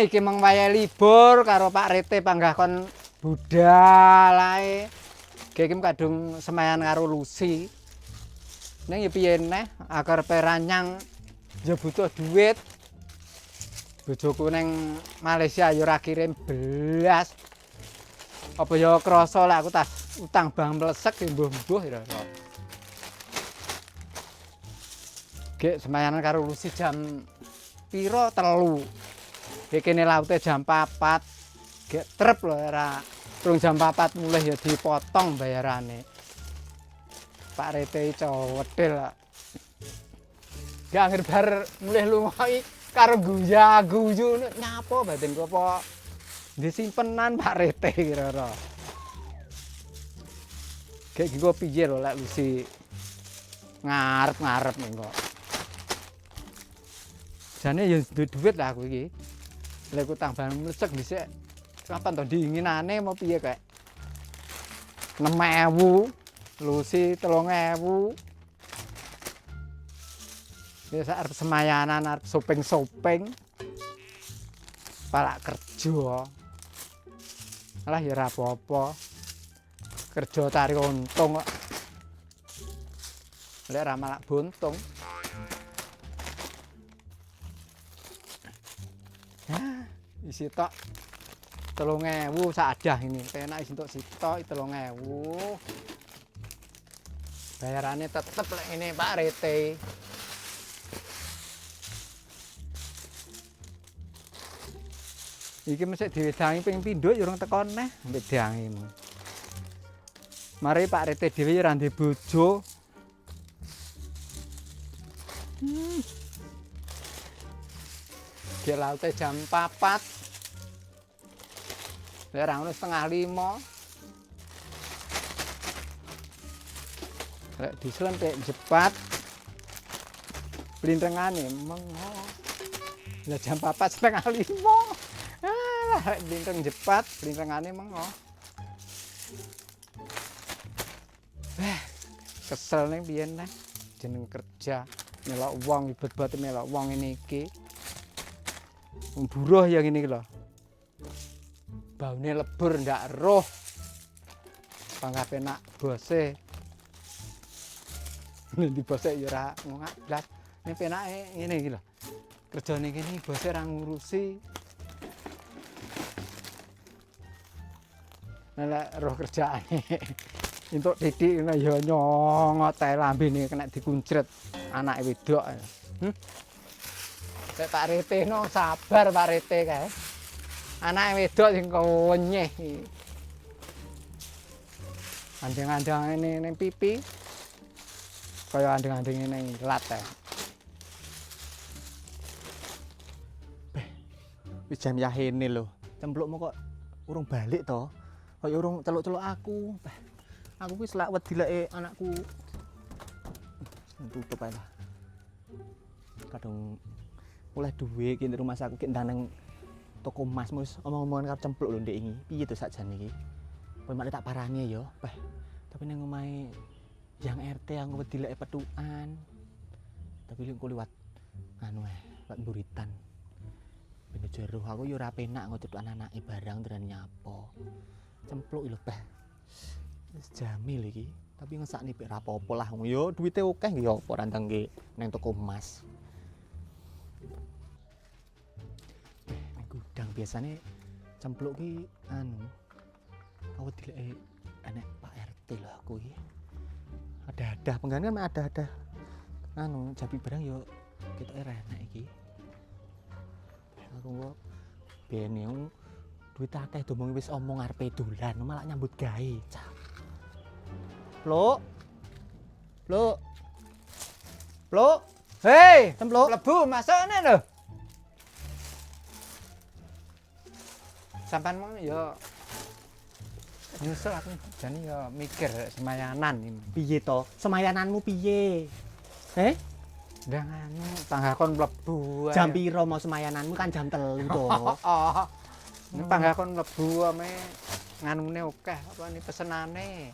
iki meng wayah libur karo Pak Rete panggah kon budal ae. Iki kadung semayan karo Lucy. Ning ya piye neh, agar peranyang ya butuh duit. Bojoku ning Malaysia ya ora kirim belas. Apa ya krasa lek aku tas utang bang mlesek mbuh-mbuh ya. Gek semayanan karo Lucy jam piro 3. Iki kene laute jam 4. Gek trep lho ora. Rung jam 4 mulih ya dipotong bayarane. Pak Rete cowedel. Gak akhir bar mulih lunga karo guya-guyu nyapa batin apa disimpenan Pak Rete kira-kira. Kayak gitu piye lho lek Lucy ngarep-ngarep engko. Jane ya duit lah aku iki. Lek utang barang mlesek dhisik kapan to diinginane mau piye kayak 6.000, Lucy 3.000. Biasa arep semayanan, arep sopeng-sopeng. Palak kerja. Alah ya ora apa-apa. Kerja cari untung kok. Lek ora malak buntung. Isi tok 3.000 sadah ini. Penak isi tok sitok 3.000. Bayarannya tetep lek ini Pak Rete. Iki mesti diwedangi ping pindho ya urung teko neh mbek dangimu. Mari Pak Rete dhewe ya ora ndek bojo. Dia laute jam 4. Lek ora ngono 4:30. Lek dislentik jepat. Blintengane mengo. Lah jam 4:30. Alah blinteng jepat, blintengane mengo. Kesel ning biyen neh jeneng kerja melok wong ibet-ibet melok wong ngene iki. Wong buruh ya ngene iki lho. Baune lebur ndak roh. Panggah penak bose. Ning bose ya ora ngak blas. Ning penake ngene iki lho. Kerjane kene bose ora ngurusi. Nek roh kerjaane entuk titik ngene ya nyongot ae lambene kena dikuncret anake wedok. Lek Pak Rete no sabar Pak Rete kae. Anake wedok sing kewenyeh iki. Andeng-andeng ning pipi. Kaya andeng-andeng ning lat kae. Wis jam yahene lho. Cemplukmu kok urung balik to? Kaya urung celuk-celuk aku. Aku wis lak wedi lek anakku. Tutup ae lah. Kadung oleh duwe iki rumah saku ki ndaneng toko emas mus omong-omongan karo cempluk lho ndek iki. Piye to sakjane iki? Kowe mak tak parani ya, Tapi ning omahe yang RT aku wedi lek petukan. Tapi lek liwat anu liwat buritan. Ben jero aku ya ora penak ngono tutukan anake barang tenan nyapo. Cempluk lho, Wis jamil iki. Tapi ngesakne pek ra apa-apa lah. Yo duwite akeh ya apa randangke nang toko emas. Ning gudang biasane cempluk ki anu. Aku dilek anek Pak RT lho aku iki. Ada penggane kan ada. Anu jabi barang yo ketoke enak iki. Aku kok ben duit akeh domong wis omong arepe dolan malah nyambut gawe. Pluk. Hei, Cempluk. lebu masukne lho. Sampan mong ya nyusul aku jane ya mikir semayanan ini. Piye to? Semayananmu piye? Ndang anu panggakon mlebu. Jam piro mau semayananmu kan jam 3 to. Oh. Ini panggakon mlebu ame nganune akeh apa ini pesenane.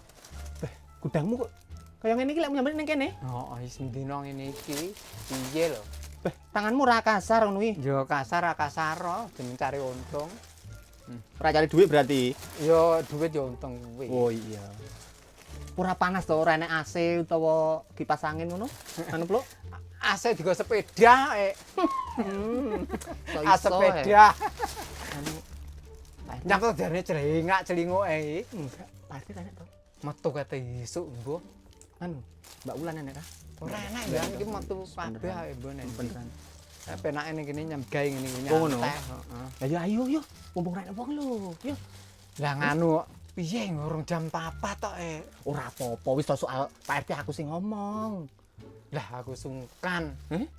Gudangmu kok kaya ngene iki lek nyambut ning kene? Oh, wis dina ngene iki piye lho? Beh, tanganmu ora kasar ngono iki. Yo kasar jeneng cari untung. Ora cari duit berarti. Yo duit yo untung kuwi. Oh iya. Ora panas to, ora enek AC utawa kipas angin ngono? Anu, Pluk? AC digo sepeda Kok iso, sepeda. Anu. Nyapa jarene celingak celinguke. Enggak, pasti enek to. Metu kate isuk, Mbuh. Anu, Mbak Wulan enek ta? Ora enak ya iki metu kabeh ae mbone. Beneran. Penake ning kene nyamgae ngene iki Oh, ngono? nyantai, heeh. Lah ya ayo yo, mumpung ra enek wong lho. Yo. Lah nganu piye ngurung jam 4 tok Ora apa-apa, wis to soal Pak RT aku sing ngomong. Lah aku sungkan.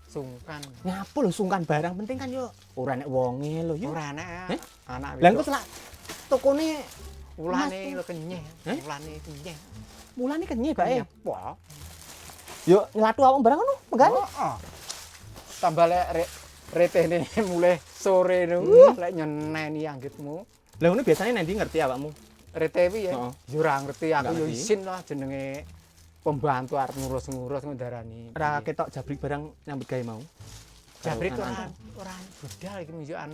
Sungkan. Nyapu lho sungkan barang penting kan yo. Ora enek wonge lho yo. Ora enak anak Lah engko selak tokone ulane lho kenyeh. Eh? Ulane kenyeh. mulane kenyih bae. Apa? Yo nyelatu awak barang ngono, megane. Heeh. Tambah lek retene mulai sore niku lek nyeneni anggitmu. Lah ngono biasane nanti ngerti awakmu. Rete piye? Heeh. Yo ora ngerti aku Nggak yo ngerti. isin lah jenenge pembantu arep ngurus-ngurus ngendarani. Ora ketok jabrik barang nyambut gawe mau. Jabrik Kalau ora budal iki mijukan.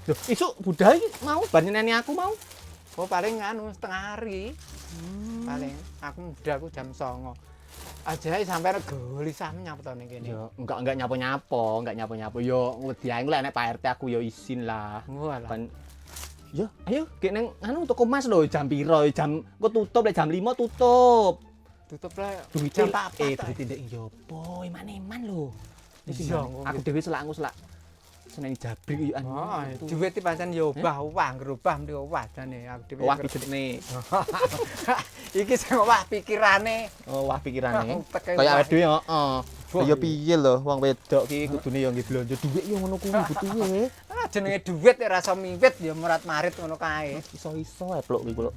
Loh, isuk budal iki mau bar nyeneni aku mau. Oh paling anu setengah hari. Paling aku mudaku jam 09.00. Ajae sampe gelisah nyapu to ning kene. Yo enggak nyapo-nyapo, Yo wedi ae lek nek Pak RT aku yo izin lah. Walah. Kan yo ayo gek nang anu toko Mas lho jam piro? Jam engko tutup lek jam 5 tutup. Tutup lah. Duit jam 4 duit ndek yo po eman-eman lho. Iya, Aku dhewe selakku selak seneng jabrik yo anu. Oh, duit iki pancen yo obah gerobah mriki obah jane aku dhewe. Wah pikirane. Iki sing obah pikirane. Oh, wah pikirane. Teke Kaya awake wah. dhewe heeh. Wah, Ya piye lho wong wedok ki kudune yo nggih blonjo dhuwit yo ngono kuwi butuhe. Ah jenenge duit nek rasa miwit ya merat-marit ngono kae. Iso-iso ae pluk ki kula.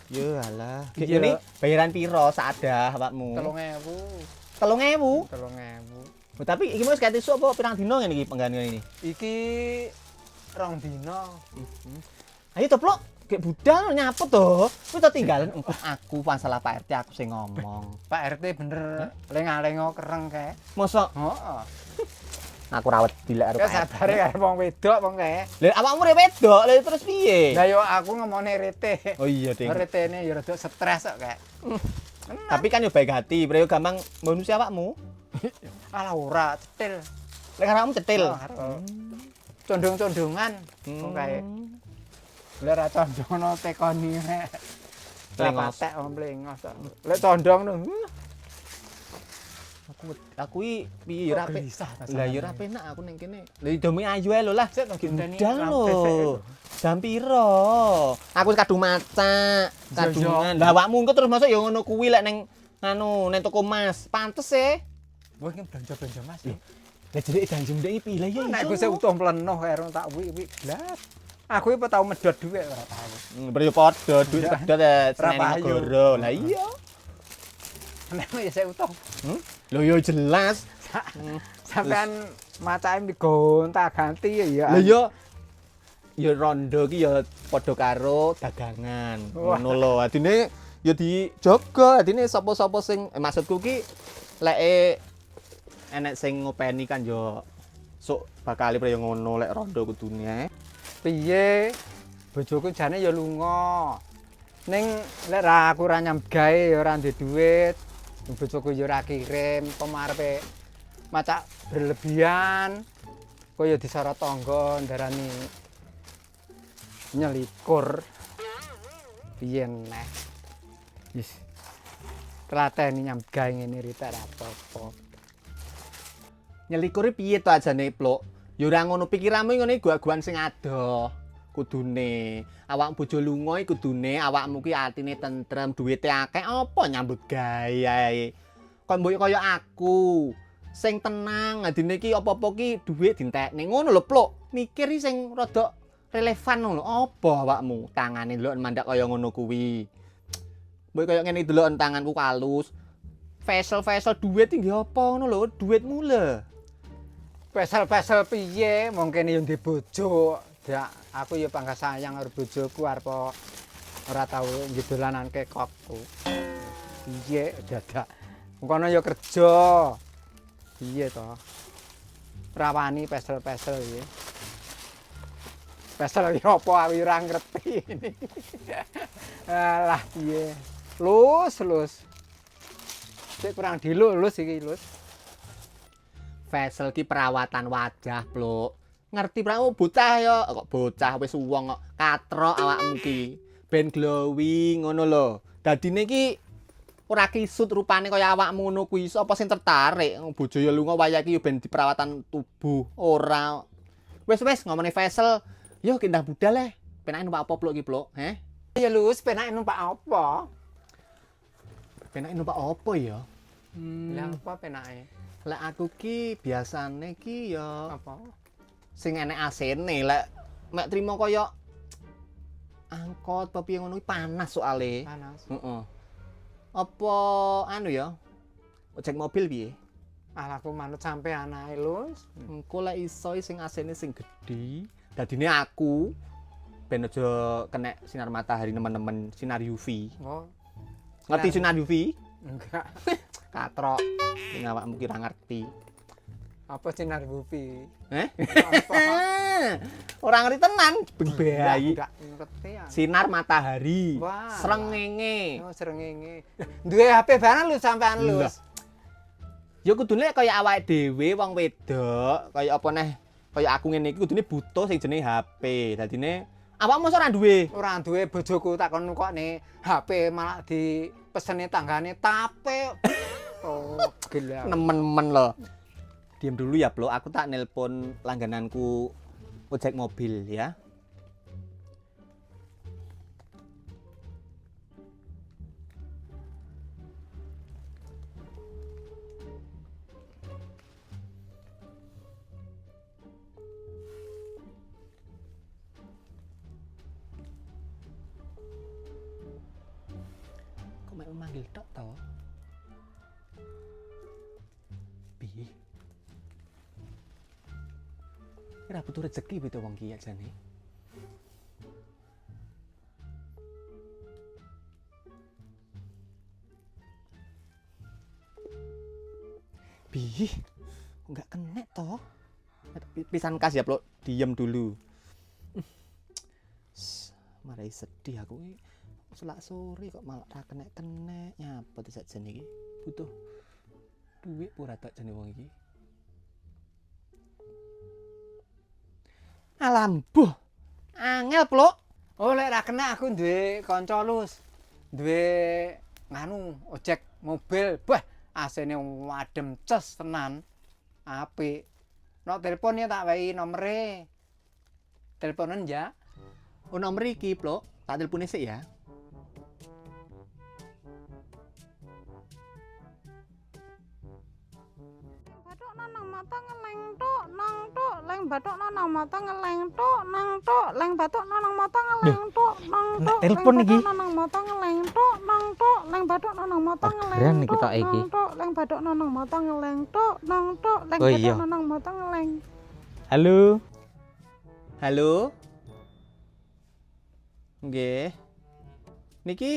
Yo alah. Gek Iya. ngene bayaran piro saadah awakmu? 3.000. 3.000. 3.000. Oh, tapi iki wis kate esuk apa pirang dino ngene iki penggawean ini? Iki 2 dina. Ayo to pluk, gek budal nyaput to. Kuwi to tinggalan engko aku masalah Pak RT aku sing ngomong. Pak RT bener lenga-lengo kereng kae. Mosok Heeh. aku rawat dilek karo Ya Pak RT. sabare karo wong wedok wong kae. Lah awakmu rek wedok, lha terus piye? Lah yo aku ngomongne rete. Oh iya, Ding. Retene yo rada stres kok kae. Tapi kan yo baik hati, bre yo gampang bonus awakmu. Alah ora cetil. Lek awakmu cetil. Condong-condongan kok kae. Lah ra condongno tekoni rek. Plengos. Patek wong plengos. Lek condong no. Aku iki piye yo ra pe. Gelisah ta. Lah yo ra penak aku ning kene. Lah domi ayu ae lho lah. Sik to gendeni Budal lampe sik. lho. Jam piro? Aku wis kadung macak, Iya, kadungan. iya. Lah awakmu engko terus masuk yo ngono kuwi lek ning anu ning toko Mas. Pantes e. Wah iki belanja-belanja Mas. Lah jadi janjung ndek iki pilih yo Nek aku sik utuh mlenoh kae rong tak wi blas. Aku iki tau medhot dhuwit ora tau. Beri padha duit pedhot seneni Rapayu. negara. Lah iya. Nek ya sik utuh. Lho yo jelas. Sampean macake digonta-ganti ya. Lah yo rondo ki yo padha karo dagangan. Wah. Ngono lho. Adine yo dijaga, adine sapa-sapa sing maksudku ki lek enek sing ngopeni kan yo sok bakal yo ngono lek rondo kudune. Piye? Bojoku jane ya lunga. Ning lek ra aku ra nyamgae ya ora ndek dhuwit. Bojoku ya ora kirim, pemarepe macak berlebihan. Kaya disorot tangga ndarani nyelikur. Piye neh. Wis tlateni nyamgae ngene rita ra apa-apa. Nyelikure piye to ajane pluk? Ya ora ngono pikiranmu ngene gua-guan sing adoh. Kudune awak bojo lunga iki kudune awakmu ki atine tentrem, duwite akeh apa nyambut gawe ae. Kon mbok kaya aku sing tenang, adine ki apa-apa ki dhuwit dientekne ngono lho pluk. Mikir iki sing rada relevan ngono. Apa awakmu tangane ndelok mandek kaya ngono kuwi. Mbok kaya ngene delok tanganku kalus. Facial duit iki apa ngono lho, duitmu lho. Pesel-pesel piye mungkin yo ndek bojo. Ya aku ya bangga sayang karo bojoku arep ora tau ngedolananke kokku. Piye dadak. Mengkono ya kerja. Piye to? rawani pesel-pesel iki. Pesel iki apa aku ora ngerti ini. Alah piye. Lus. Sik kurang dilus iki, Lus. Facial ki perawatan wajah, Pluk. Ngerti pramu bocah ya, kok bocah wis wong kok katrok awakmu ki. Ben glowing ngono lho. Dadine ki ora kisut rupane kaya awakmu ngono kuwi. Sapa sing tertarik bojo ya lunga wayah ki ben diperawatan tubuh. Ora. Wis ngomongin facial, yo kindah budal le. Penake numpak apa Pluk ki, Pluk? Heh. Ya Lus, penake numpak apa? Penake numpak apa ya? Lah apa penake? Lek aku ki biasane ki ya Apa? sing enek AC-ne lek mek trimo kaya angkot apa piye ngono ki panas soalé. Panas. Heeh. Apa anu ya? Ojek mobil piye? Ah aku manut sampean ae, Lus. Engko lek iso sing AC-ne sing gedhi, dadine aku ben aja kena sinar matahari nemen-nemen sinar UV. Oh, Ngerti sinar UV? enggak. Katrok. Sing awakmu ki ora ngerti. Apa sinar UV? Eh? Apa? Ora ngerti tenan, beng bayi. Enggak ngerti ya. Sinar matahari. Wah. Srengenge. Oh, srengenge. Duwe HP barang lu sampean, Lah. Lus. Ya kudune kaya awake dhewe wong wedok, kaya apa neh? Kaya aku ngene iki kudune butuh sing jenenge HP. Dadine awakmu ora duwe. Ora duwe bojoku takon kok nih HP malah dipeseni tanggane tape. Oh, gila. Nemen-nemen lho. Diam dulu ya, Bro. Aku tak nelpon langgananku ojek mobil ya. Kok mek manggil tok to? Piye? Ora butuh rezeki beto wong ki ajane. Piye? Enggak kena toh. Pisan kas ya, Plok. Diem dulu. Marai sedih aku iki. Selak sore kok malah ra kena-kena. Nyapa to sakjane iki? Butuh duit ora tak jane wong iki. Alambuh. Angel, Plok. Oh, lek ra kena aku duwe kanca, Lus. Duwe nganu ojek mobil. Wah, AC-ne adem ces tenan. Apik. Nok telepon ya tak wae nomere. Teleponan ya. Oh, nomor iki, Plok. Tak telepone sik ya. Bathuk nang mata ngeleng tok, nang tok, leng bathuk nang mata ngeleng tok, nang tok, leng bathuk nang mata ngeleng tok, nang tok. Telepon iki. Nang mata ngeleng tok, nang tok, leng bathuk nang mata Orderan ngeleng iki tok iki. nang tok, leng bathuk nang mata ngeleng tok, nang tok, leng Oh, iya. bathuk nang mata ngeleng. Halo. Halo. Nggih. Niki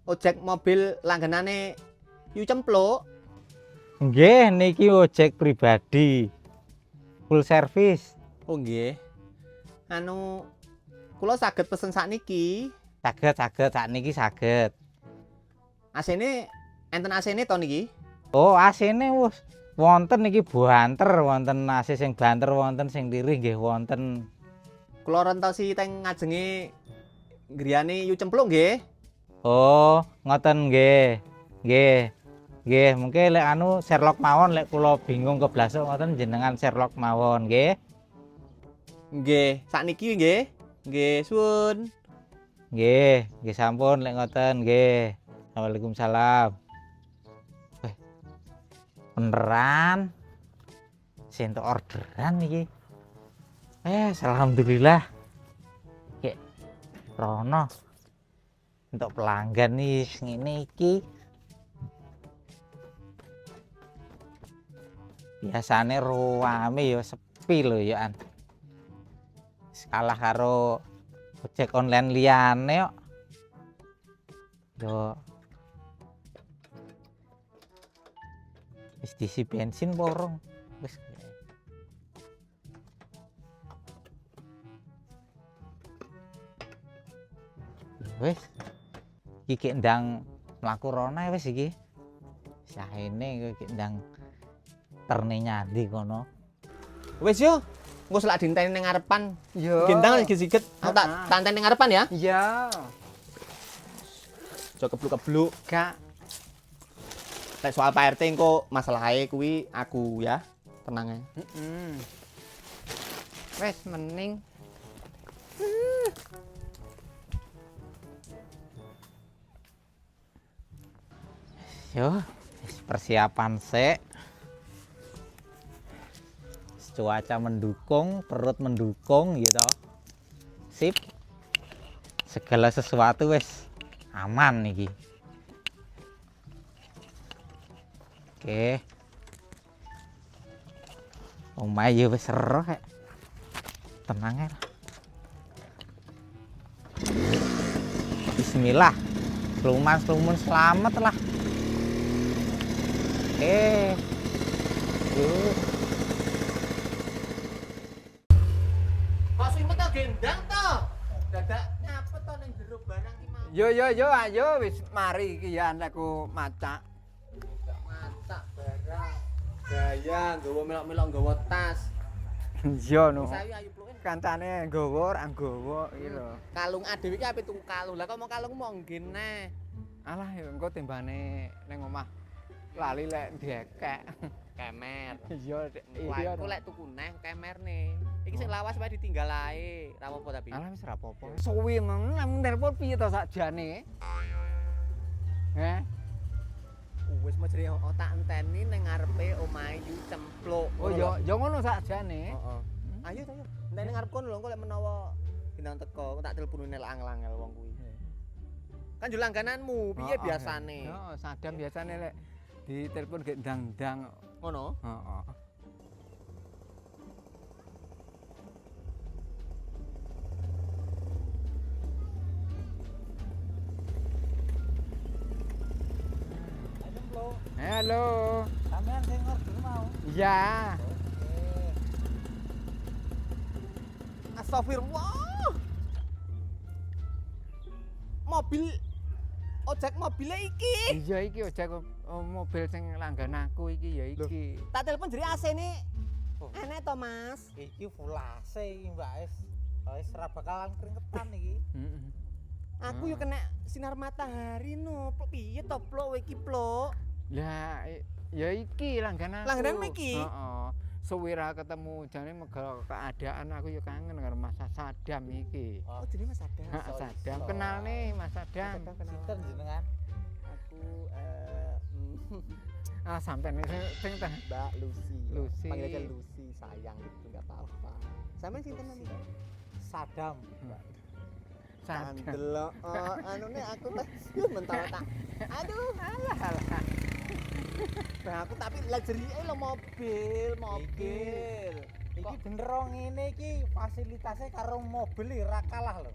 ojek mobil langganane Yu Cempluk. Nggih, niki ojek pribadi. Full service. Oh nggih. Anu kula saged pesen sakniki. Saged sakniki saged. AC-ne enten AC-ne to niki? Oh, AC-ne wis wonten niki banter, wonten AC sing banter, wonten sing lirih nggih wonten. Kula rentosi teng ngajenge griyane Yu Cempluk nggih. Oh, ngoten nggih. Nggih. Nggih, mungkin lek anu Sherlock mawon lek kula bingung keblasok ngoten jenengan Sherlock mawon nggih. Nggih, sakniki nggih. Nggih, suwun. Nggih sampun lek ngoten nggih. Waalaikumsalam. Weh. Beneran. Sentuk orderan iki. Alhamdulillah. Kek rono. Untuk pelanggan nih ngene iki. Biasane ruame ya sepi lho ya an. Kalah karo ojek online liyane kok. Yo. Wis diisi bensin porong. Wis. Wis. Iki ndang mlaku rone wis iki. Saene iki ndang terne nyandi kono. Wis yo. Engko selak dinteni ning ngarepan. Yo. Gendang sikit-sikit. Aku tak tanteni ning ngarepan ya. Iya. Aja kebluk-kebluk. Gak. Nek soal Pak RT engko masalahe kuwi aku ya. Tenang ae. Wes mending. Yo, wis persiapan sik. Cuaca mendukung, perut mendukung gitu. Sip. Segala sesuatu wis aman iki. Oke. Omahe yo wis seru kek. Tenang ae lah. Bismillah. Sluman selamat lah. Yuk. Kok simpen to gendang to? Dadak nyapet to ning jero barang ki mau. Yo ayo wis mari iki ya anakku macak. Gak masak barang. Gaya nggawa melok-melok nggawa tas. Yo no. Sayu ayu pluken. Kancane nggawa ora nggawa iki lho. Kalung dhewe ki ape tuku kalung. Lah kok mau kalung mau ngene. Alah yo engko timbane ning omah lali lek diekek. Kemer. Iya Wah, aku lek tuku neh kemerne. Iki sing lawas wae ditinggal ae. Ra apa-apa tapi. Alah wis ora apa-apa. Suwi ngono telepon piye to sakjane? Heh. Wis mesti tak enteni ning ngarepe omahe yu cempluk. Oh yo ngono sakjane. Heeh. Ayo to yo. Nek ning ngarep kono lho engko lek menawa bintang teko, tak teleponine lek angel-angel wong kuwi. Kan yo langgananmu, piye biasane? Heeh, sadam biasane lek ditelepon gek ndang-ndang. Ngono? Heeh. Halo. Sampeyan sing ngerti mau. Iya. Astagfirullah. Ojek mobile iki. Iya iki ojek mobil sing langgananku iki ya iki. Tak telepon jeri AC-ne. Enek to, Mas? Iki full AC iki, Mbak Es. Wis ora bakalan keringetan iki. Heeh. Aku yo kena sinar matahari no. Piye to, Plok iki, Plok? Lah ya iki langgananku. Langgananmu iki? Heeh. Suwi ra ketemu jane mega keadaan aku ya kangen karo Mas Sadam iki. Oh, jenenge Mas Sadam. Heeh, Sadam kenal nih Mas Sadam. Sinten jenengan? Aku Ah sampean sing teh Mbak Lucy. Lucy. Panggil aja Lucy, sayang gitu enggak apa-apa. Sampeyan sinten nih? Sadam. Sadam. Delok anune aku teh mentara tak. Aduh, Alah. nah aku tapi lah jerike lho mobil. Iki bener ngene iki fasilitasnya karo mobil iki ra kalah lho.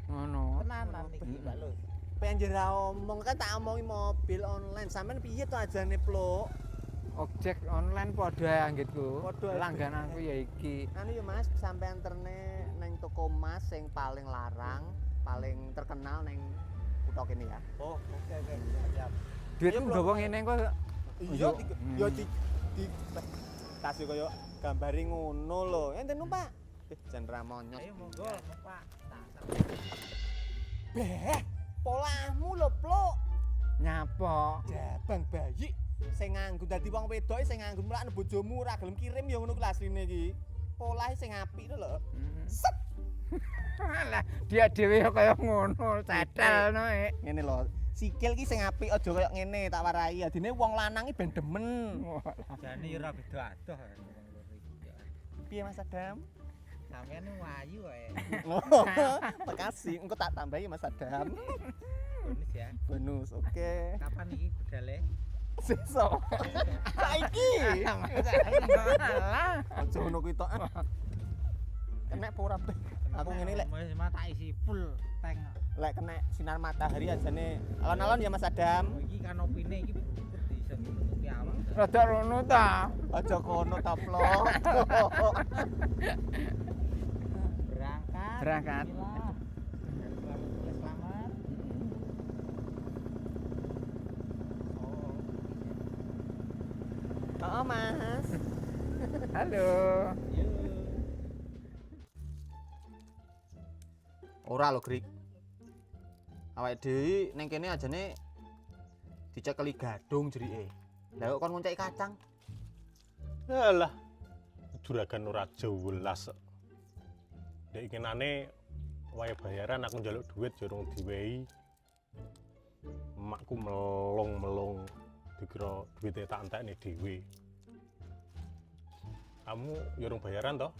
Ngono. Tenanan iki, Mbak Lus. Pengen jera omong kan tak omongi mobil online. Sampeyan piye to ajane, Plok? Ojek online padha anggitku. Padha. Langgananku ya iki. Anu ya Mas, sampean terne neng toko emas sing paling larang, paling terkenal neng kutha kene ya. Oh, oke. Siap. Duitku nggawa ngene kok. Iya, yo di kasih koyo gambari ngono lho. Enten numpak. Jan ra monyos. Ayo monggo, Pak. Beh, polahmu lho, Plok. Nyapa? Jabang bayi sing nganggo dadi wong wedoke sing nganggo mulakne bojomu ora gelem kirim ya ngono kuwi asline iki. Polahe sing apik lho. Set. Alah, dia dhewe kaya ngono, cadel no. Ngene lho. Sikil ki sing apik aja kaya ngene tak warai. Adine wong lanang ki ben demen. Jane ora beda adoh wong loro iki. Piye Mas Adam? Sampeyan wayu wae. Makasih, engko tak tambahi Mas Adam. Bonus ya. Bonus, oke. Kapan iki budale? Sesuk. Saiki. Alah. Aja ngono kuwi tok. Kena apa ora, Beh? Aku ngene lek wis tak isi full tank. lek kena sinar matahari ajane alon-alon ya Mas Adam. Iki kanopine iki bisa nutupi awak. Rada rono ta. Aja kono ta, Plok. Berangkat. Berangkat. Bismillah. Selamat. Halo. Ora lho, Grik. Awake dhewe ning kene ajane dicekeli gadung jerike. Lah kok kon ngonceki kacang? Alah, juragan ora jelas. Dek inginane wae bayaran aku njaluk duit jorong diwehi. Emakku melong-melong dikira duitnya tak entekne dhewe. Kamu jorong bayaran toh?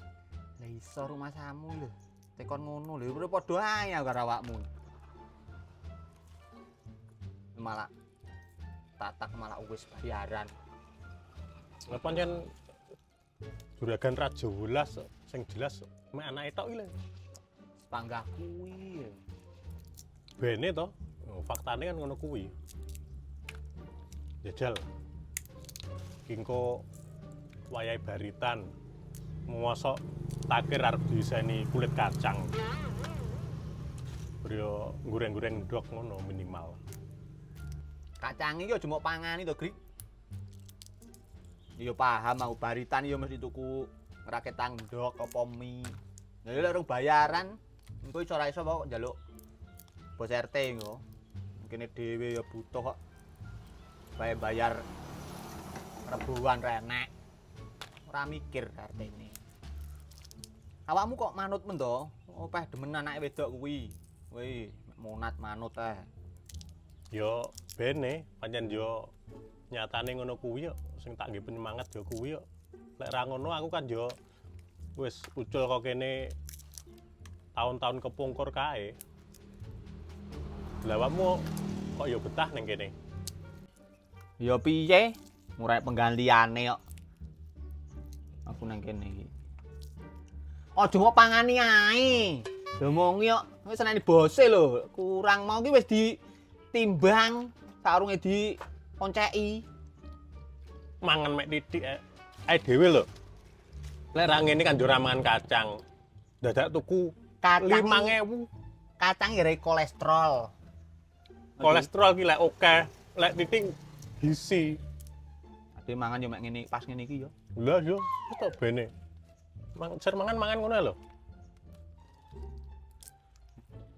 Lah iso rumah samu lho. Tekon ngono lho, udah padha ae karo awakmu. Malah tatak malah wis bayaran. Lah pancen juragan ra jelas sing jelas mek anake tok iki lho. Panggah kuwi. Bene toh, faktane kan ngono kuwi. Jajal. Kingko wayahe baritan mosok takir arep diseni kulit kacang. Brio goreng-goreng ndok ngono minimal. Kacang iki aja mok pangani to, Grik. Iya paham aku baritan ya mesti tuku ngraketang ndok apa mie. Lah lek urung bayaran engko iso ora iso kok njaluk bos RT engko. Kene dhewe ya butuh kok. Bayar rebuan renek. Ora mikir RT ini. Awakmu kok manut men to? Opeh demen anake wedok kuwi. Wih, monat manut teh. Yo bene pancen yo nyatane ngono kuwi yo sing tak nggih penyemangat yo kuwi yo. Lek ra ngono aku kan yo wis ucul kok kene tahun-tahun kepungkur kae. Lah awakmu kok yo betah ning kene? Ya piye? Murai penggantiane kok. Aku nang kene iki. Aja mau pangani ae. Domongi kok wis seneni bose lho. Kurang mau ki wis ditimbang sarunge dionceki. Mangan mek titik ae dhewe lho. Lek ra ngene kan yo ora mangan kacang. Dadak tuku Kacang 5.000. kacang ya kolesterol. Kolesterol ki lek akeh, lek titik gizi. Ade mangan yo mek ngene pas ngene iki yo. Lah yo, kok bene. Ser mangan ngono lho.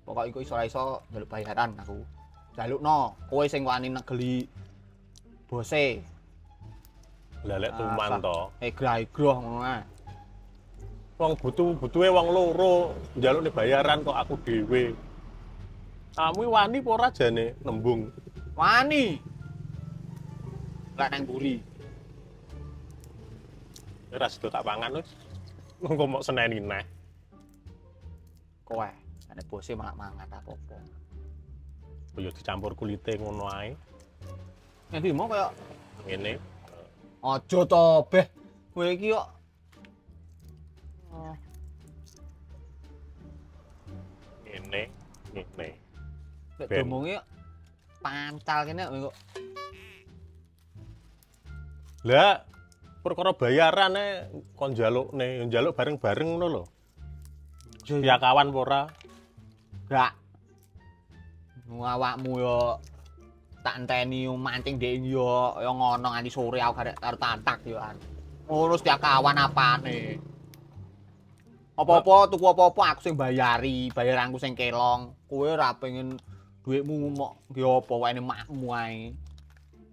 Pokoke iku iso ora iso njaluk bayaran aku. Jalukno, kowe sing wani negeli bose. Lah lek tuman to. Egrah-egrah ngono ae. Wong butuhe wong loro, njalukne bayaran kok aku dhewe. Kamu wani apa ora jane nembung? Wani. Lek nang mburi. Ora sedo tak pangan wis. Engko mok seneni neh. Kowe, nek bose malah mangan apa-apa. Ya dicampur kulite ngono ae. Endi mau kaya Ngene. aja to, Beh. Kowe iki kok Ngene. nek Ben. domonge pancal kene kok. Lah perkara bayaran kon njalukne, njaluk bareng-bareng ngono lho. Ya kawan apa ora? Gak. Awakmu yo tak enteni mancing dhek yo ngono nganti sore aku garek karo tantak yo an. Ngono setiap kawan apane. Apa-apa tuku apa-apa aku sing bayari, bayaranku sing kelong. Kowe ora pengen dhuwitmu mok ngge apa wae makmu ae.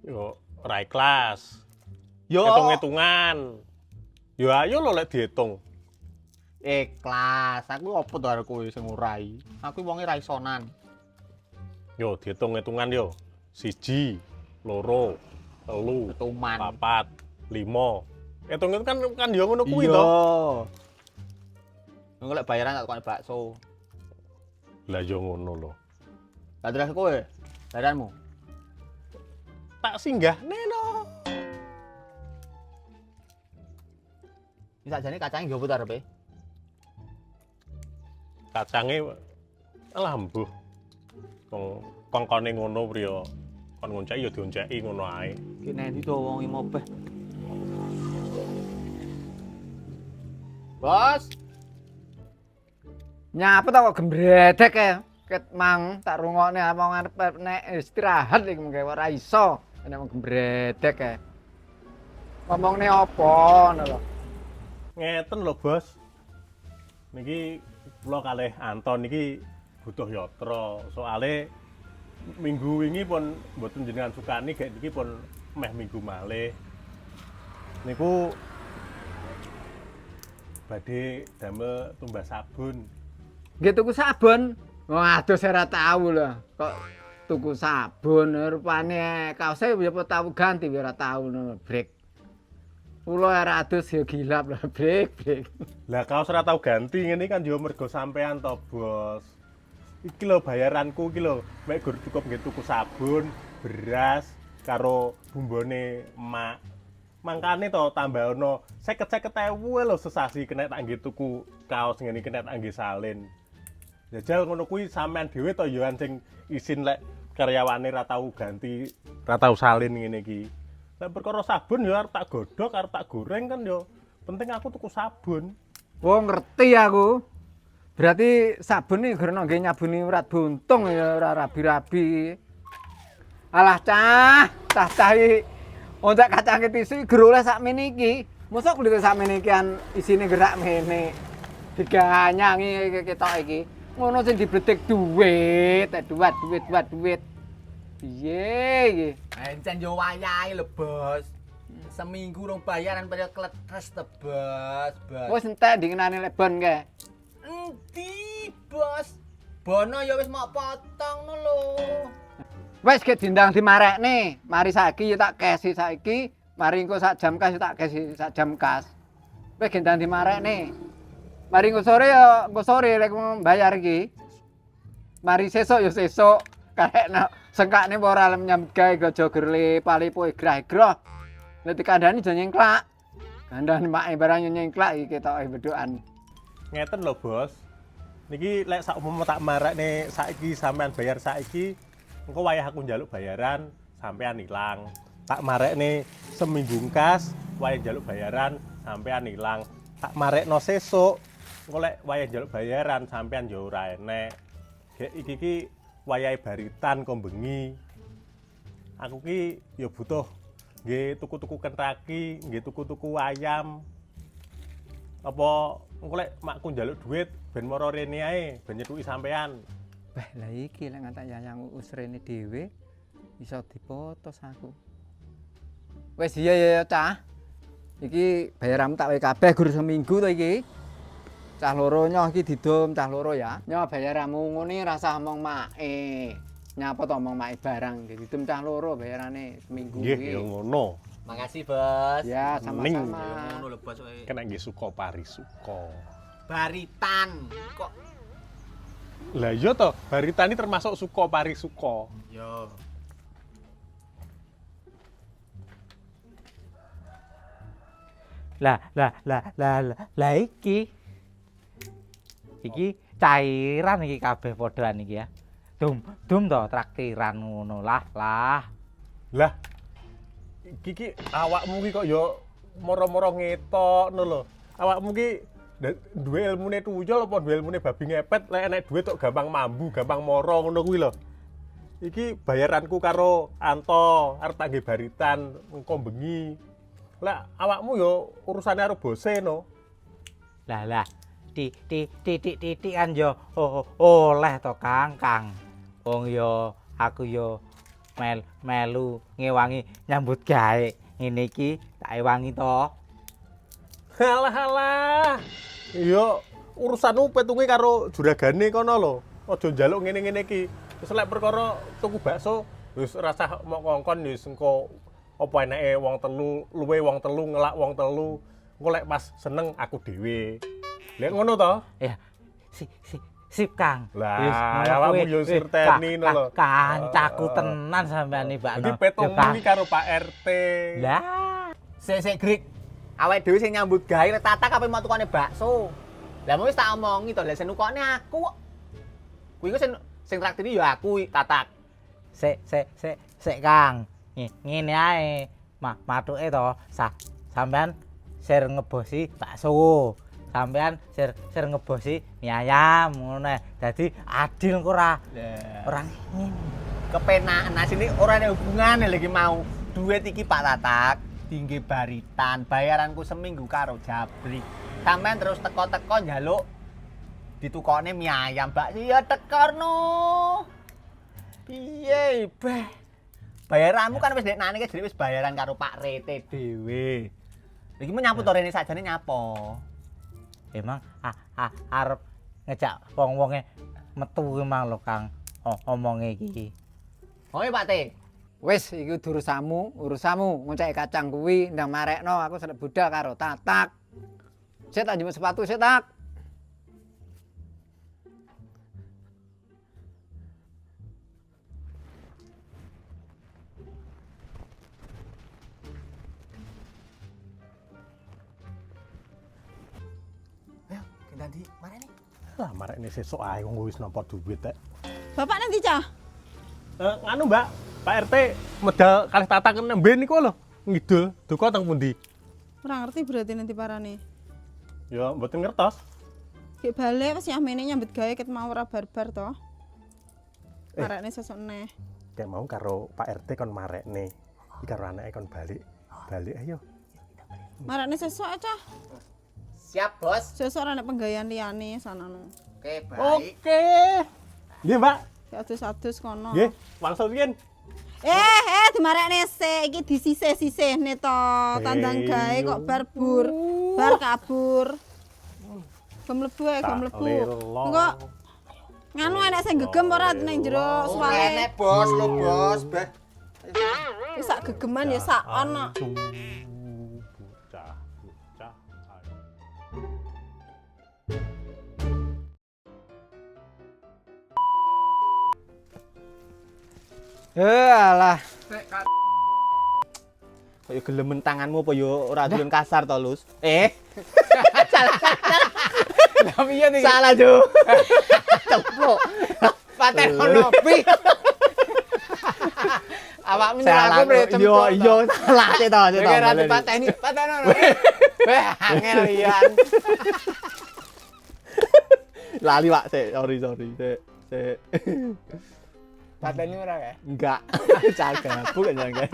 Yo ora ikhlas. Yo Hitung-hitungan. Yo ayo lho lek diitung. ikhlas. Aku apa to karo kowe sing ngurai. Aku wonge ra isonan. Yo diitung-hitungan yo. 1, 2, 3, Ketuman. 4, 5. Hitung kan yo ngono kuwi Iya. to. Engko lek bayaran tak tukane bakso. Lah yo ngono lho. Lah terus kowe bayaranmu. Tak singgah neno. Iki sakjane kacange nggo apa arepe? Kacange alah mbuh. Wong kongkone ngono priya. Kon ngonceki yo dionceki ngono ae. Ki nendi to wong iki mobeh. Bos, Nyapa ta kok gembredek ya? Ket mang tak rungokne apa ngarep nek istirahat iki mengke ora iso. Nek gembredek ya. Ngomongne apa ngono lho. Ngeten lho, Bos. Niki kula kalih Anton niki butuh yatra. Soale minggu wingi pun mboten jenengan sukani gek niki pun meh minggu malih. Niku badhe damel tumbas sabun. Nggih tuku sabun. Wong adus ora tau lho. Kok tuku sabun rupane kaose ya apa tau ganti ora tau ngono brek. Kula ora adus ya gilap lho brek. Lah kaos ora tau ganti ngene kan yo mergo sampean to, Bos. Iki lho bayaranku iki lho, mek gur cukup nggih tuku sabun, beras karo bumbone emak. Mangkane to tambah ono 50.000 lho sesasi kena tak nggih tuku kaos ngene kena tak nggih salin. Jajal ngono kuwi sampean dhewe to yo sing isin lek karyawane ra tau ganti, ra tau salin ngene iki. Lek perkara sabun yo arep tak godhog, arep tak goreng kan yo penting aku tuku sabun. Oh ngerti aku. Berarti sabun iki gara nggih nyabuni urat buntung ya ora rabi-rabi. Alah cah iki ontak kacange tisu gero oleh sakmene iki. Mosok kulit sakmene iki an isine gerak mene. Diganyangi ketok iki. Ngono sing dibletik duit, duit. Piye iki? Encen yo wayahe lho, Bos. Seminggu rong bayaran pada kletres te, Bos. Wis entek dingenane lek bon kae. Endi, Bos? Bono ya wis mau potong no lho. Wis ke dindang dimarekne. Mari saiki ya tak kesi saiki, mari engko sak jam kas ya tak kesi sak jam kas. Wis gendang dimarekne. Mari engko sore lek mbayar iki. Mari sesuk ya sesuk. Karekno sengkakne ora arep nyambut gawe aja gerle palipo igrah-igrah. Nek dikandani aja nyengklak. Kandhane make barang nyengklak iki ketoke bedokan. Ngeten lho, Bos. Niki lek sak umpama tak marakne saiki sampean bayar saiki, engko wayah aku njaluk bayaran sampean ilang. Tak marekne seminggu kas, wayah njaluk bayaran sampean ilang. Tak marekno sesuk, engko lek wayah njaluk bayaran sampean yo ora enek. Gek iki wayahe baritan kok bengi. Aku ki yo butuh nggih tuku-tuku kentraki, nggih tuku-tuku ayam. Apa engko lek makku njaluk duit ben moro rene ae, ben nyethuki sampean. Wah, lah iki lek ngantek yayang usrene dhewe iso dipotos aku. Wis iya ya, Cah. Iki bayaranmu tak wae kabeh gur seminggu to iki. Cah loro nyoh iki didum cah loro ya. Nyoh bayaranmu ngene rasa omong mae. Nyapa to omong mae barang didum cah loro bayarane seminggu Nggih, iki. ya ngono. Makasih, Bos. Ya, Mending. sama-sama. Ngono lho, Bos. Kowe. Kena nggih suka parisuka. Baritan. Kok Lah iya to, baritan ini termasuk suka parisuka. yo. Lah iki cairan iki kabeh padhaan iki ya. Dum to traktiran ngono lah. Lah iki awakmu ki kok ya moro-moro ngetok ngono lho. Awakmu ki duwe ilmune tuyul apa duwe ilmune babi ngepet, lek enek duit tok gampang mambu, gampang moro ngono kuwi lho. Iki bayaranku karo Anto, arep tak nggih baritan engko bengi. Lah awakmu ya urusane karo bose no. Lah titik kan yo oleh to Kang. Wong yo aku yo melu ngewangi nyambut gawe ngene iki tak ewangi to. Halah. Iya, urusanmu petunge karo juragane kono lho. Aja njaluk ngene-ngene iki. Wis lek perkara tuku bakso wis rasah mok kongkon wis engko apa eneke wong telu, luwe wong telu, ngelak wong telu. Engko lek pas seneng aku dhewe. Lek ngono to? Ya sip Kang. Lah, awakmu yo sirteni lho. Kancaku tenan sampean iki, Pak. Iki petungmu iki karo Pak RT. Lah, Sik Grik. Awake dhewe sing nyambut gawe tatak apa mau tukane bakso. Lah wis tak omongi to, lha sing nukone aku kok. Kuwi ku sing traktiri ya aku tatak. sik Kang. Ngene ae. Matuke to, sampean sir ngebosi bakso. Sampean sir ngebosi mie ayam ngono. Dadi adil kok ora. Ora ngene. Kepenakan asine ora ana hubungane lagi mau. Duit iki Pak Tatak. Dadi nggih baritan, bayaranku seminggu karo jabrik. Sampeyan terus teko-teko njaluk ditukokne mie ayam, Mbak. Ya tekorno. Piye, Beh? Bayaranmu kan wis ndeknane iki jadi wis bayaran karo Pak Rete dhewe. Iki mau nyapu to rene sakjane nyapo. Emang arep ngejak wong-wonge metu emang lho Kang. Omonge iki. Oke, Pak T. Wis iki urusanmu ngonceki kacang kuwi ndang marekno aku selek budal karo Tatak. Sik tak njupuk sepatu sik tak. Ayo, kita di mana nih? Lah marek ini sesuk ae wong wis nampa duit tek. Bapak nanti cah. Nganu Mbak, Pak RT medal kalih tataken nembe niku lho. Ngidul duka teng pundi? Ora ngerti berarti nanti parane. Ya mboten ngertos. Kayak balik pas yamene nyambut gawe ket mau ora barbar to. Marekne sesuk neh. Kayak mau karo Pak RT kon marekne. Iki karo anake kon balik. Balik ayo. Marekne sesuk cah. Siap, Bos. Sesuk ora nek penggawean liyane sanano. Oke, baik. Oke. Nggih, Mbak. Adus-adus kono. Nggih, wangsul riyen. Dimarekne sik iki disisih-sisihne to. Tandang gawe kok barbur. Bar kabur. Gem mlebu ae, gem mlebu. Engko nganu enek sing gegem ora ning jero suwale. Enek, Bos, lho, Bos. Beh. Wis sak gegeman ya sak ana. Bocah, bocah. Alah, Kaya gelemen tanganmu apa yo ora dolen kasar to, Lus? lha piye iki? Salah, Jo. Ceplok. Paten ono pi. Awakmu nyalaku bre Yo, yo, salah te to, Iki ra dipateni, paten ono. Weh, angel iyan. Lali, Pak. Sorry. Sik. Pateni ora kae? Enggak. Jaga, bukan jaga.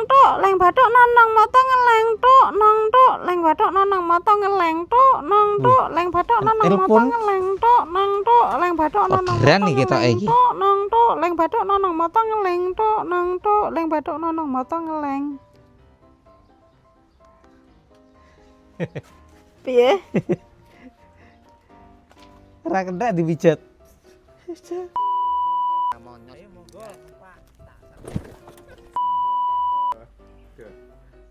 Tok leng bathuk nonong moto ngeleng tok nong tok leng bathuk nonong moto ngeleng tok nong tok leng bathuk nonong moto ngeleng tok nong tok leng bathuk nonong Orderan iki tok iki. nong tok leng bathuk nonong moto ngeleng tok nong tok leng bathuk nonong moto ngeleng. Piye? Ora kena dipijat.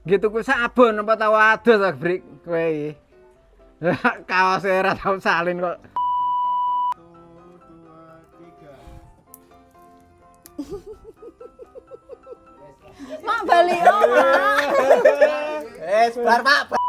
Gitu ku sabun apa tau adus tak brik kowe iki. Kaos ora tau salin kok. 1, 2, 3. Mak balik omah. Sebar, Pak.